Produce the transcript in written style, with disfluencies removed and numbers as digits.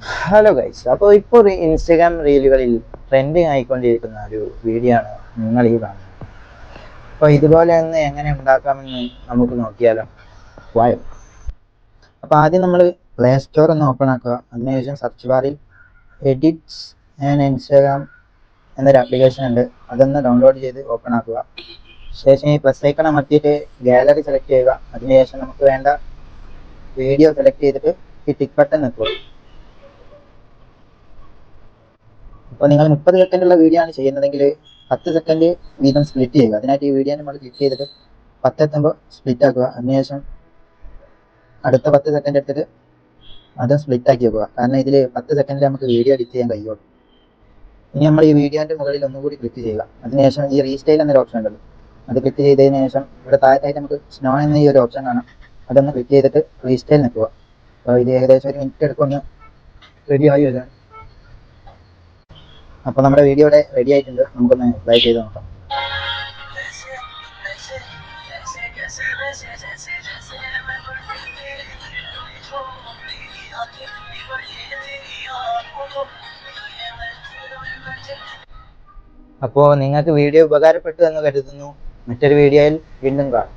Hello guys, അപ്പോൾ ഇപ്പോൾ Instagram റീലുകളിൽ trending ആയിക്കൊണ്ടിരിക്കുന്ന ഒരു വീഡിയോ ആണ് നിങ്ങൾ ഈ കാണുന്നത്. അപ്പോൾ ഇതുപോലെ ഒന്ന് എങ്ങനെ ഉണ്ടാക്കാമെന്ന് നമുക്ക് നോക്കിയാലോ. വായോ. അപ്പോൾ ആദ്യം നമ്മൾ പ്ലേ സ്റ്റോർ ഒന്ന് ഓപ്പൺ ആക്കുക. അതിനുശേഷം സെർച്ച് ബാറിൽ എഡിറ്റ്സ് ആൻഡ് ഇൻസ്റ്റാഗ്രാം എന്നൊരു ആപ്ലിക്കേഷൻ ഉണ്ട്, അതൊന്ന് ഡൗൺലോഡ് ചെയ്ത് ഓപ്പൺ ആക്കുക. ശേഷം ഈ പ്ലസ് ഐക്കൺ അമർത്തിയിട്ട് ഗാലറി സെലക്ട് ചെയ്യുക. അതിനുശേഷം നമുക്ക് വേണ്ട വീഡിയോ സെലക്ട് ചെയ്തിട്ട് ഈ ടിക്ക് ബട്ടൺ നിൽക്കുക. അപ്പോൾ നിങ്ങൾ 30 സെക്കൻഡുള്ള വീഡിയോ ആണ് ചെയ്യുന്നതെങ്കിൽ 10 സെക്കൻഡ് വീതം സ്പ്ലിറ്റ് ചെയ്യുക. അതിനായിട്ട് ഈ വീഡിയോ നമ്മൾ ക്ലിക്ക് ചെയ്തിട്ട് 10 എത്തുമ്പോൾ സ്പ്ലിറ്റ് ആക്കുക. അതിനുശേഷം അടുത്ത 10 സെക്കൻഡ് എടുത്തിട്ട് അതും സ്പ്ലിറ്റ് ആക്കി വെക്കുക. കാരണം ഇതിൽ 10 സെക്കൻഡിൽ നമുക്ക് വീഡിയോ എഡിറ്റ് ചെയ്യാൻ കഴിയുള്ളൂ. ഇനി നമ്മൾ ഈ വീഡിയോൻ്റെ മുകളിൽ ഒന്നുകൂടി ക്ലിക്ക് ചെയ്യുക. അതിനുശേഷം ഈ റീസ്റ്റൈൽ എന്നൊരു ഓപ്ഷൻ ഉണ്ടല്ലോ, അത് ക്ലിക്ക് ചെയ്തതിന് ശേഷം ഇവിടെ താഴത്തായിട്ട് നമുക്ക് സ്നോ എന്ന ഈ ഒരു ഓപ്ഷൻ കാണാം. അതൊന്ന് ക്ലിക്ക് ചെയ്തിട്ട് റീസ്റ്റൈൽ നിൽക്കുക. അപ്പോൾ ഇത് ഏകദേശം ഒരു മിനിറ്റ് എടുക്കൊന്ന് റെഡി ആയി വരാൻ. അപ്പോൾ നമ്മുടെ വീഡിയോ ഇവിടെ റെഡി ആയിട്ടുണ്ട്. നമുക്കൊന്ന് പ്ലേ ചെയ്ത് നോക്കാം. അപ്പോൾ നിങ്ങൾക്ക് വീഡിയോ ഉപകാരപ്പെട്ടു എന്ന് കരുതുന്നു. മറ്റൊരു വീഡിയോയിൽ വീണ്ടും കാണാം.